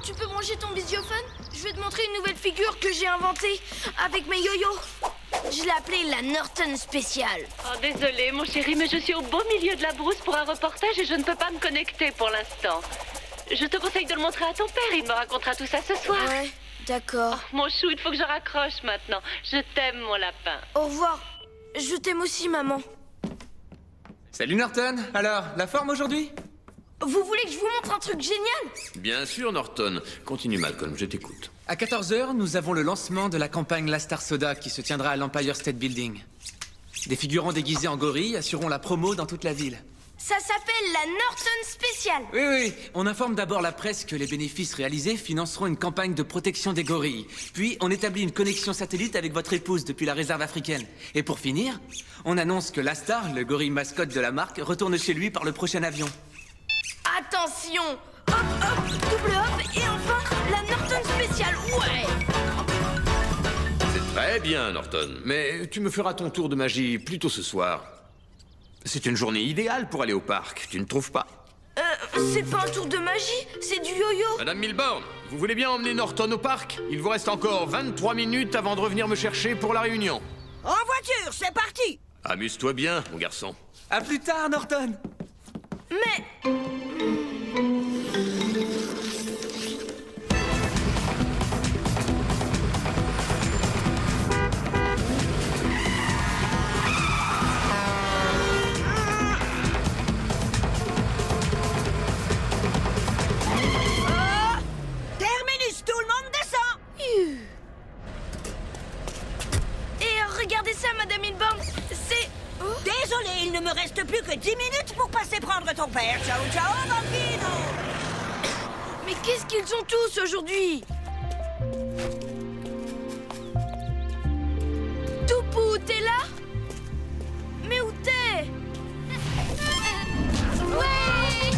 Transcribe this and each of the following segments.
Tu peux brancher ton visiophone? Je vais te montrer une nouvelle figure que j'ai inventée avec mes yo-yo. Je l'ai appelée la Norton Spéciale. Oh, désolé, mon chéri, mais je suis au beau milieu de la brousse pour un reportage et je ne peux pas me connecter pour l'instant. Je te conseille de le montrer à ton père, il me racontera tout ça ce soir. Ouais, d'accord. Oh, mon chou, il faut que je raccroche maintenant. Je t'aime, mon lapin. Au revoir. Je t'aime aussi, maman. Salut Norton. Alors, la forme aujourd'hui? Vous voulez que je vous montre un truc génial? Bien sûr, Norton. Continue, Malcolm, je t'écoute. À 14h, nous avons le lancement de la campagne La Star Soda qui se tiendra à l'Empire State Building. Des figurants déguisés en gorilles assureront la promo dans toute la ville. Ça s'appelle la Norton Spéciale. Oui, on informe d'abord la presse que les bénéfices réalisés financeront une campagne de protection des gorilles. Puis, on établit une connexion satellite avec votre épouse depuis la réserve africaine. Et pour finir, on annonce que la Star, le gorille mascotte de la marque, retourne chez lui par le prochain avion. Attention! Hop, hop, double hop, et enfin, la Norton Spéciale, ouais! C'est très bien, Norton. Mais tu me feras ton tour de magie plus tôt ce soir. C'est une journée idéale pour aller au parc, tu ne trouves pas? C'est pas un tour de magie, c'est du yo-yo. Madame Milborn, vous voulez bien emmener Norton au parc? Il vous reste encore 23 minutes avant de revenir me chercher pour la réunion. En voiture, c'est parti! Amuse-toi bien, mon garçon. À plus tard, Norton. Mais... Terminus, tout le monde descend! Et regardez ça, Madame Milborn, c'est... Oh. Désolé, il ne me reste plus que 10 minutes pour passer prendre ton père. Ciao, ciao, bambino! Mais qu'est-ce qu'ils ont tous aujourd'hui? Toupou, t'es là? Mais où t'es? Ouais! Ouais!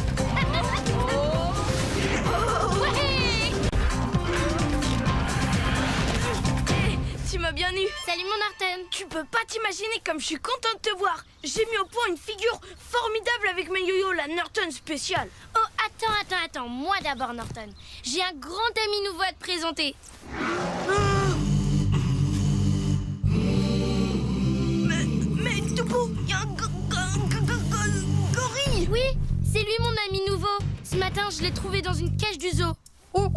Tu m'as bien eu. Salut mon Norton. Tu peux pas t'imaginer comme je suis contente de te voir. J'ai mis au point une figure formidable avec mes yo-yo, la Norton Spéciale. Oh, attends. Moi d'abord, Norton. J'ai un grand ami nouveau à te présenter. Mais Toupou, il y a un gorille. Oui, c'est lui mon ami nouveau. Ce matin, je l'ai trouvé dans une cage du zoo. Oh.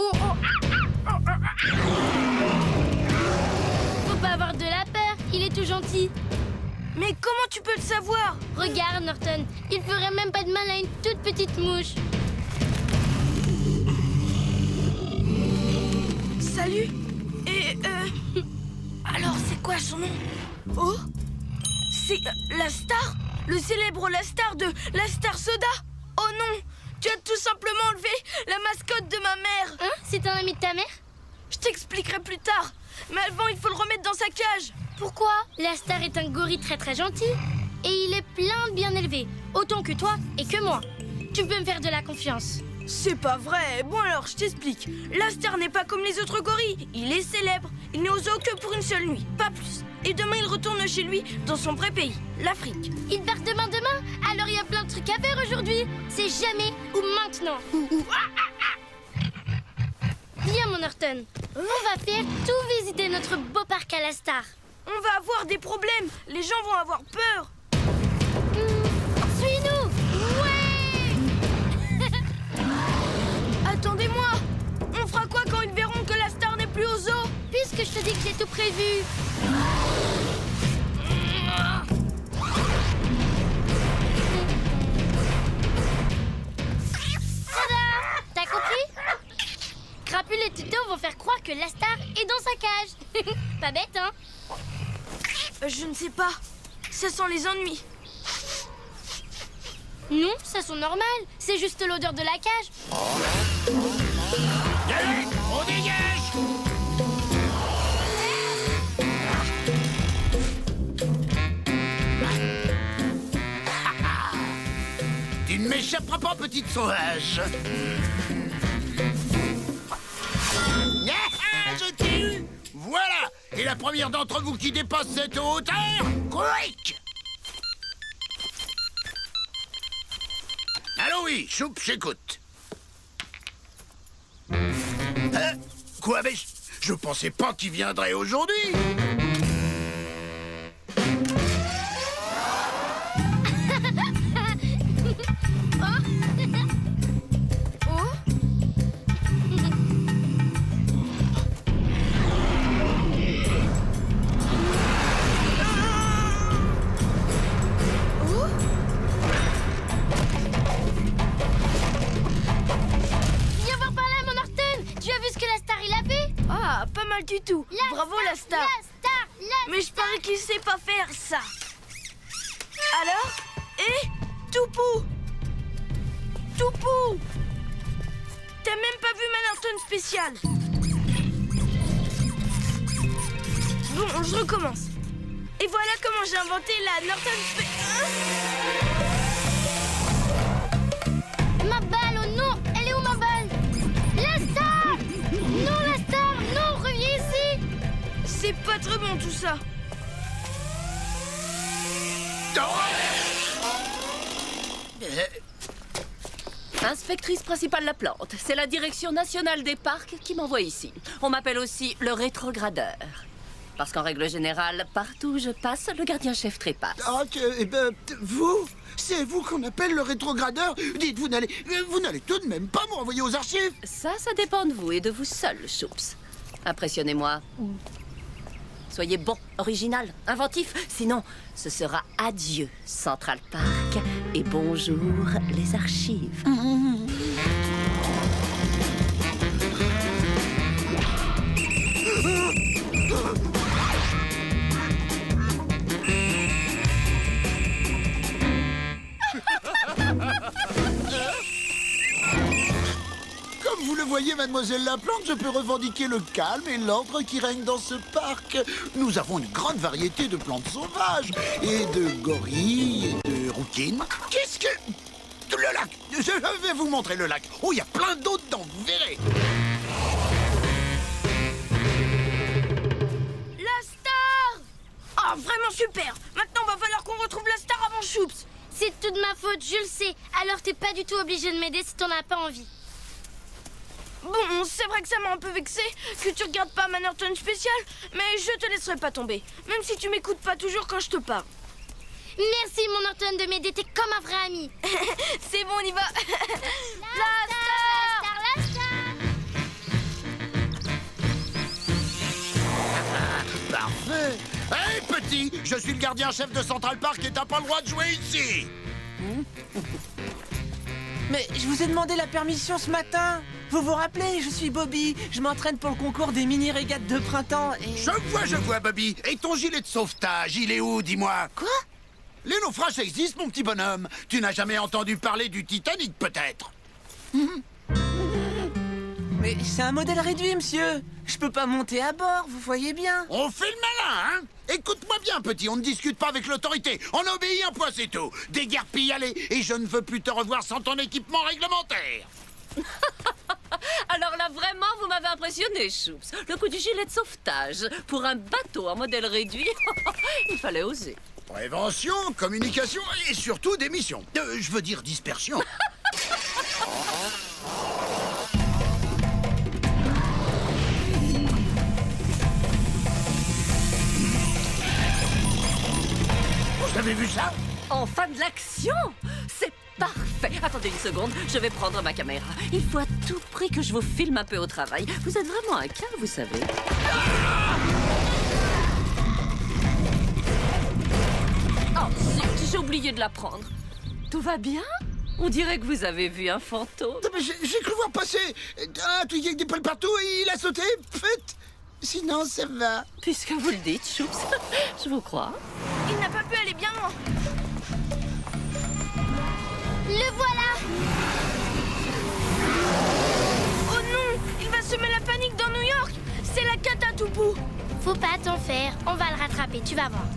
Faut pas avoir de la peur, il est tout gentil. Mais comment tu peux le savoir? Regarde, Norton, il ferait même pas de mal à une toute petite mouche. Salut. Et alors, c'est quoi son nom? Oh, c'est la Star? Le célèbre la Star de la Star Soda? Oh non, tu as tout simplement enlevé la mascotte de ma mère. Hein? C'est un ami de ta mère? Je t'expliquerai plus tard. Mais avant, il faut le remettre dans sa cage. Pourquoi? La Star est un gorille très gentil. Et il est plein de bien élevé. Autant que toi et que moi. Tu peux me faire de la confiance. C'est pas vrai. Bon alors, je t'explique. La Star n'est pas comme les autres gorilles. Il est célèbre. Il n'est au zoo que pour une seule nuit, pas plus. Et demain, il retourne chez lui, dans son vrai pays, l'Afrique. Il part demain? Alors il y a plein de trucs à faire aujourd'hui. C'est jamais ou maintenant. Viens mon Norton. On va faire tout visiter notre beau parc à la Star. On va avoir des problèmes. Les gens vont avoir peur. Suis-nous. Ouais. Attendez-moi. On fera quoi quand ils verront que la Star n'est plus au zoo? Puisque je te dis que j'ai tout prévu. Tada! T'as compris? Crapule et Tuto vont faire croire que la Star est dans sa cage. Pas bête, hein? Je ne sais pas. Ça sent les ennuis. Non, ça sent normal. C'est juste l'odeur de la cage. On dégage! Tu ne m'échapperas pas, petite sauvage. Et la première d'entre vous qui dépasse cette hauteur, quick! Allô, oui, Choup, j'écoute. Hein? Quoi, mais je pensais pas qu'il viendrait aujourd'hui. Viens voir par là, mon Norton. Tu as vu ce que la star il a fait? Ah, pas mal du tout. Bravo la star. Mais je parie qu'il sait pas faire ça. Alors? Toupou! Toupou! T'as même pas vu ma Norton spéciale. Bon, je recommence. Et voilà comment j'ai inventé la Norton spéciale. Ma balle, oh non! Elle est où ma balle? La star! Non, la star! Non, reviens ici! C'est pas très bon tout ça. Inspectrice principale Laplante, c'est la direction nationale des parcs qui m'envoie ici. On m'appelle aussi le rétrogradeur. Parce qu'en règle générale, partout où je passe, le gardien-chef trépasse. Ah, c'est vous qu'on appelle le rétrogradeur? Dites, vous n'allez tout de même pas m'envoyer aux archives? Ça dépend de vous et de vous seul, Choups. Impressionnez-moi. Soyez bon, original, inventif. Sinon, ce sera adieu, Central Park, et bonjour, les archives. Comme vous le voyez, mademoiselle Laplante, je peux revendiquer le calme et l'ordre qui règne dans ce parc. Nous avons une grande variété de plantes sauvages, et de gorilles, et de rouquines. Qu'est-ce que... Le lac! Je vais vous montrer le lac. Oh, il y a plein d'eau dedans, vous verrez. La star! Ah, vraiment super! Maintenant, va falloir qu'on retrouve la star avant Choups. C'est toute ma faute, je le sais. Alors t'es pas du tout obligé de m'aider si t'en as pas envie. Bon, c'est vrai que ça m'a un peu vexé que tu regardes pas ma Norton spéciale, mais je te laisserai pas tomber, même si tu m'écoutes pas toujours quand je te parle. Merci, mon Norton, de m'aider. T'es comme un vrai ami. C'est bon, on y va. La star! Parfait. Hé, petit, je suis le gardien-chef de Central Park et t'as pas le droit de jouer ici. Mais je vous ai demandé la permission ce matin. Vous vous rappelez, je suis Bobby. Je m'entraîne pour le concours des mini-régates de printemps et... Je vois, Bobby. Et ton gilet de sauvetage, il est où, dis-moi? Quoi? Les naufrages existent, mon petit bonhomme. Tu n'as jamais entendu parler du Titanic, peut-être? Mais c'est un modèle réduit, monsieur. Je peux pas monter à bord, vous voyez bien. On fait le malin, hein? Écoute-moi bien, petit, on ne discute pas avec l'autorité. On obéit un point, c'est tout. Déguerpille, allez, et je ne veux plus te revoir sans ton équipement réglementaire. Alors là, vraiment, vous m'avez impressionné, Choups. Le coup du gilet de sauvetage pour un bateau en modèle réduit, il fallait oser. Prévention, communication et surtout démission. Je veux dire dispersion. Vous avez vu ça? Enfin de l'action! C'est parfait! Attendez une seconde, je vais prendre ma caméra. Il faut à tout prix que je vous filme un peu au travail. Vous êtes vraiment un cas, vous savez. Oh, zut, j'ai oublié de la prendre. Tout va bien? On dirait que vous avez vu un fantôme. J'ai cru voir passer un truc avec des poils partout et il a sauté. Pfft. Sinon, ça va. Puisque vous le dites, Choups, je vous crois. Il n'a pas pu aller bien loin. Le voilà. Oh non, il va semer la panique dans New York. C'est la cata, Toupou. Faut pas t'en faire, on va le rattraper, tu vas voir.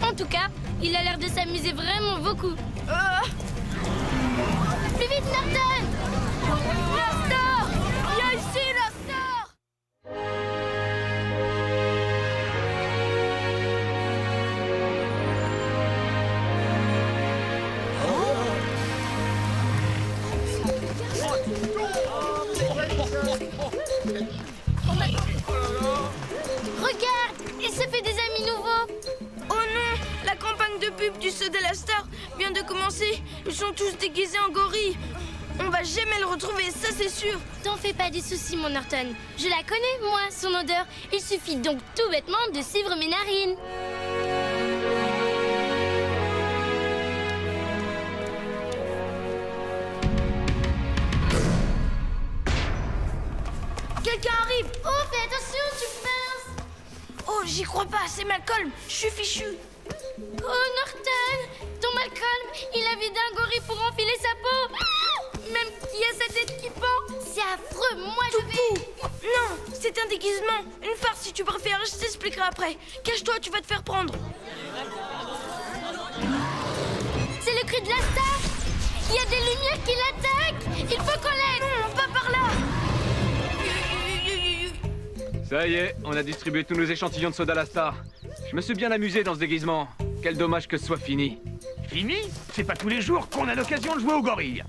En tout cas, il a l'air de s'amuser vraiment beaucoup. Plus vite, Norton! La star! Viens ici, la star! Regarde, il se fait des amis nouveaux. Oh non, la campagne de pub du Soda la Star vient de commencer. Ils sont tous déguisés en gorilles. On va jamais le retrouver, ça c'est sûr. T'en fais pas des soucis, mon Norton. Je la connais, moi, son odeur. Il suffit donc tout bêtement de suivre mes narines. Quelqu'un arrive. Oh, fais attention, tu pinces. Oh, j'y crois pas, c'est Malcolm. Je suis fichu. Oh, Norton, ton Malcolm, il a vidé un gorille pour enfiler sa peau. Même qui a sa tête qui pend. C'est affreux, moi je vais... Non, c'est un déguisement. Une farce si tu préfères, je t'expliquerai après. Cache-toi, tu vas te faire prendre. C'est le cri de la star. Il y a des lumières qui l'attaquent. Il faut qu'on l'aide. Non, pas par là. Ça y est, on a distribué tous nos échantillons de Soda la Star. Je me suis bien amusé dans ce déguisement. Quel dommage que ce soit fini. Fini? C'est pas tous les jours qu'on a l'occasion de jouer aux gorilles.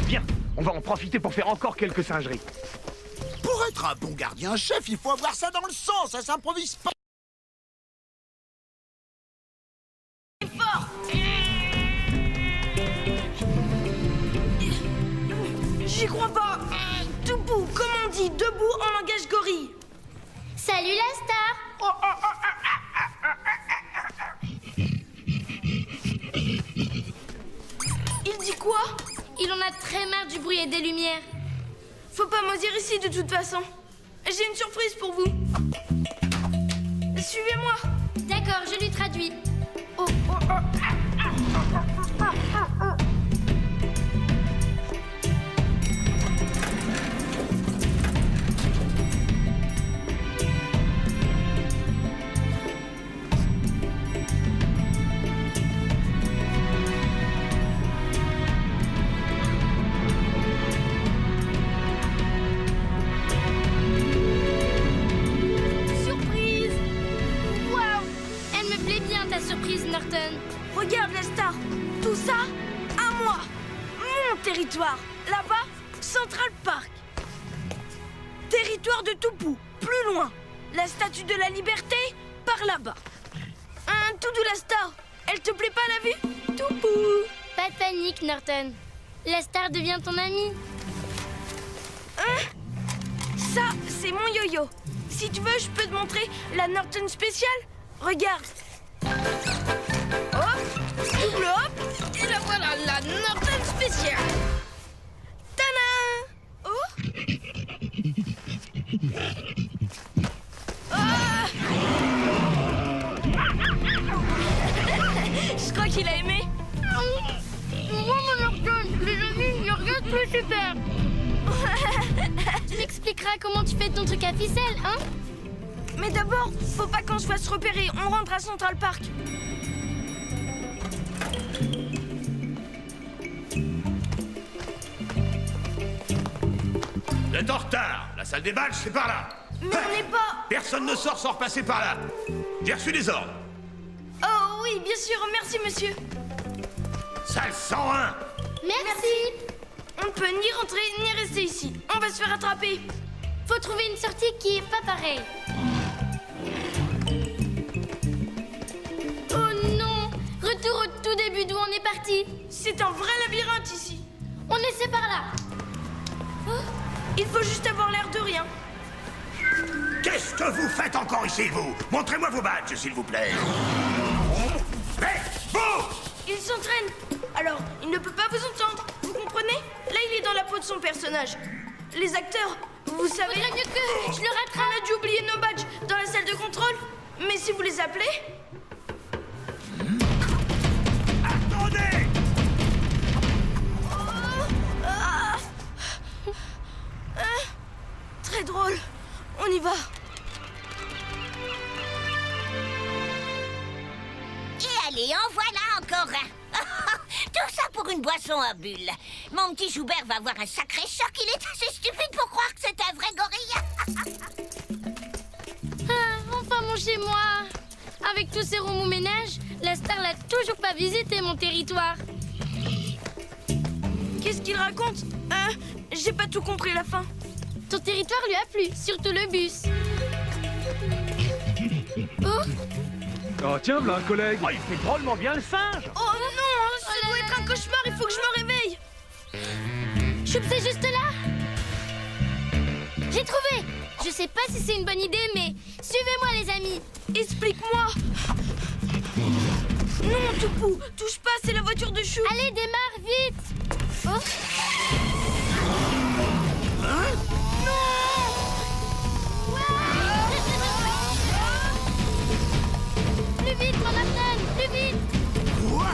Bien, on va en profiter pour faire encore quelques singeries. Pour être un bon gardien-chef, il faut avoir ça dans le sang, ça s'improvise pas. J'y crois pas. Debout, comme on dit, debout en langage gorille. Salut la star. Il dit quoi? Il en a très marre du bruit et des lumières. Faut pas maudire ici de toute façon. J'ai une surprise pour vous. Suivez-moi. D'accord, je lui traduis. Surprise. Waouh, elle me plaît bien ta surprise, Norton. Regarde la star. Tout ça, à moi. Mon territoire. Là-bas, Central Park. Territoire de Toupou. Plus loin. La statue de la liberté, par là-bas. Un Toudou la star. Elle te plaît pas la vue? Toupou. Pas de panique, Norton. La star devient ton amie. Hein? Ça, c'est mon yo-yo. Si tu veux, je peux te montrer la Norton spéciale. Regarde. Hop, double hop, et la voilà, la Norton spéciale. Tadam! Oh! Ah! Je crois qu'il a aimé. Moi, mon Norton, les amis, il n'y a rien de plus super. Tu m'expliqueras comment tu fais ton truc à ficelle, hein? Mais d'abord, faut pas qu'on se fasse repérer. On rentre à Central Park. Vous êtes en retard. La salle des badges, c'est par là. Mais on n'est pas... Personne ne sort sans repasser par là. J'ai reçu des ordres. Oh oui, bien sûr, merci monsieur. Salle 101. Merci. On ne peut ni rentrer ni rester ici. On va se faire attraper. Faut trouver une sortie qui est pas pareille. Oh non! Retour au tout début d'où on est parti. C'est un vrai labyrinthe ici. On essaie par là. Il faut juste avoir l'air de rien. Qu'est-ce que vous faites encore ici, vous? Montrez-moi vos badges, s'il vous plaît. Hé, vous! Il s'entraîne. Alors, il ne peut pas vous entendre. Vous comprenez? Là, il est dans la peau de son personnage. Les acteurs, vous savez... Faudrait mieux que je le rattrape. On a dû oublier nos badges dans la salle de contrôle. Mais si vous les appelez... Attendez! Très drôle. On y va. Et allez, en voilà encore un. Tout ça pour une boisson à bulles. Mon petit Joubert va avoir un sacré choc. Il est assez stupide pour croire que c'est un vrai gorille. Enfin mon chez moi. Avec tous ces remous-ménages, la star l'a toujours pas visité mon territoire. Qu'est-ce qu'il raconte? J'ai pas tout compris la fin. Ton territoire lui a plu, surtout le bus. Oh, Oh, tiens, voilà un collègue. Oh, il fait drôlement bien le singe. Oh non, ça doit être un cauchemar, il faut que je me réveille. Choups, c'est juste là. J'ai trouvé. Je sais pas si c'est une bonne idée, mais suivez-moi, les amis. Explique-moi. Non, Toupou, touche pas, c'est la voiture de Chou. Allez, démarre vite. Oh. Plus vite, mon Arden, plus vite. Quoi?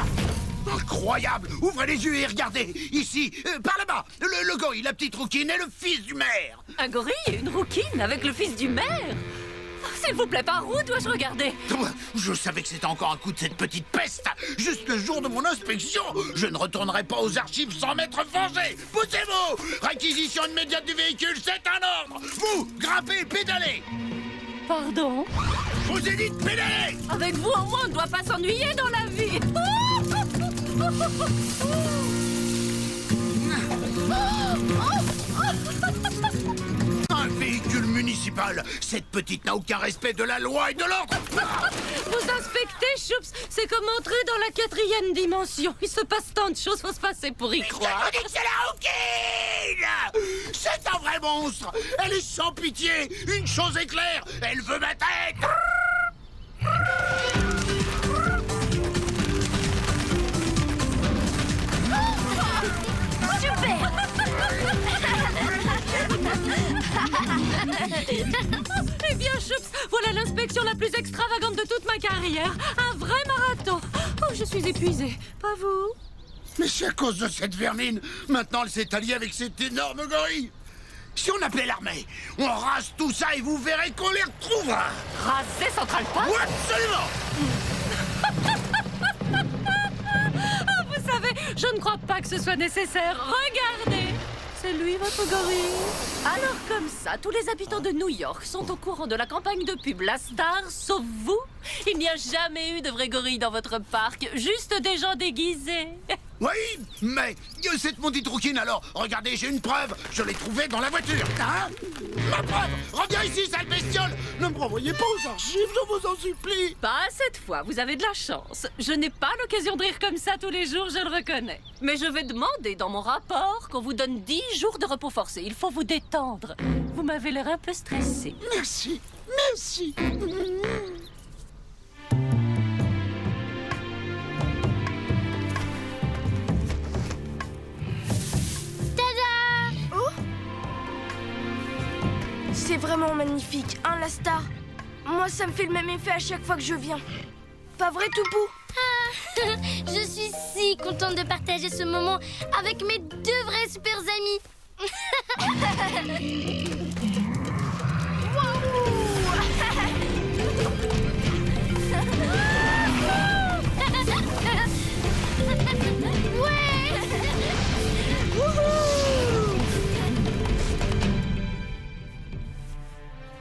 Incroyable! Ouvrez les yeux et regardez! Ici, par là-bas! Le gorille, la petite rouquine et le fils du maire! Un gorille et une rouquine avec le fils du maire? Oh, s'il vous plaît, par où dois-je regarder? Je savais que c'était encore un coup de cette petite peste! Juste le jour de mon inspection, je ne retournerai pas aux archives sans m'être vengé! Poussez-vous! Réquisition immédiate du véhicule, c'est un ordre! Vous, grimpez, pédalez! Pardon? Je vous ai dit de pédaler! Avec vous, au moins, on ne doit pas s'ennuyer dans la vie. Un véhicule municipal! Cette petite n'a aucun respect de la loi et de l'ordre! Vous inspectez, Choups? C'est comme entrer dans la 4e dimension. Il se passe tant de choses, faut se passer pour y croire. Je vous dis que c'est la rouquine! C'est un vrai monstre! Elle est sans pitié! Une chose est claire, elle veut ma tête! Super. Eh bien, Choups, voilà l'inspection la plus extravagante de toute ma carrière. Un vrai marathon. Oh, je suis épuisée. Pas vous? Mais c'est à cause de cette vermine! Maintenant, elle s'est alliée avec cet énorme gorille! Si on appelait l'armée, on rase tout ça et vous verrez qu'on les retrouvera! Raser Central Park? Oui, absolument! Oh, vous savez, je ne crois pas que ce soit nécessaire. Regardez! C'est lui, votre gorille? Alors, comme ça, tous les habitants de New York sont au courant de la campagne de pub La Star, sauf vous? Il n'y a jamais eu de vrai gorille dans votre parc, juste des gens déguisés. Oui, mais cette maudite rouquine alors! Regardez, j'ai une preuve! Je l'ai trouvée dans la voiture! Hein? Ma preuve! Reviens ici, sale bestiole! Ne me renvoyez pas aux archives, je vous en supplie! Pas cette fois, vous avez de la chance. Je n'ai pas l'occasion de rire comme ça tous les jours, je le reconnais. Mais je vais demander dans mon rapport qu'on vous donne 10 jours de repos forcé. Il faut vous détendre. Vous m'avez l'air un peu stressé. Merci, merci. C'est vraiment magnifique, hein, la star? Moi, ça me fait le même effet à chaque fois que je viens. Pas vrai, Toupou? Ah, je suis si contente de partager ce moment avec mes 2 vrais super amis.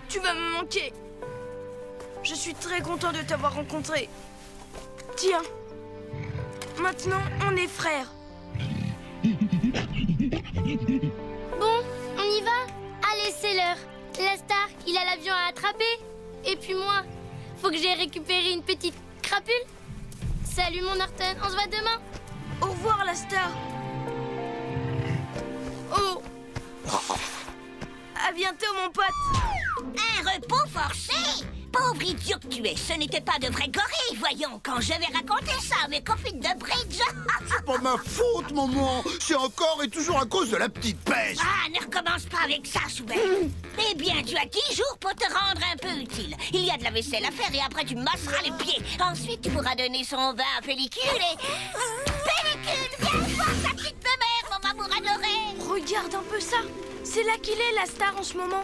Tu vas me manquer. Je suis très content de t'avoir rencontré. Tiens, maintenant on est frères. Bon, on y va? Allez, c'est l'heure. La star, il a l'avion à attraper. Et puis moi, faut que j'aie récupéré une petite crapule. Salut mon Norton, on se voit demain. Au revoir, la star. Oh. À bientôt, mon pote. Un repos forcé? Pauvre idiot que tu es, ce n'était pas de vrai gorille, voyons, quand je vais raconter ça à mes copines de bridge. C'est pas ma faute, maman. C'est encore et toujours à cause de la petite peste. Ah, ne recommence pas avec ça, Schubert. Eh bien, tu as 10 jours pour te rendre un peu utile. Il y a de la vaisselle à faire et après tu masseras les pieds. Ensuite, tu pourras donner son bain à Pellicule et... Pellicule, viens voir ta petite mère, mon amour adoré. Regarde un peu ça. C'est là qu'il est, la star, en ce moment.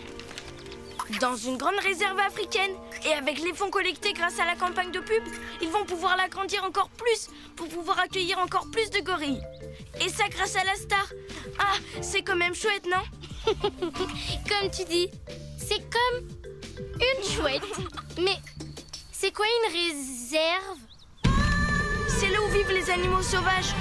Dans une grande réserve africaine. Et avec les fonds collectés grâce à la campagne de pub, ils vont pouvoir l'agrandir encore plus pour pouvoir accueillir encore plus de gorilles. Et ça grâce à la star. Ah, c'est quand même chouette, non? Comme tu dis, c'est comme une chouette. Mais c'est quoi une réserve? C'est là où vivent les animaux sauvages.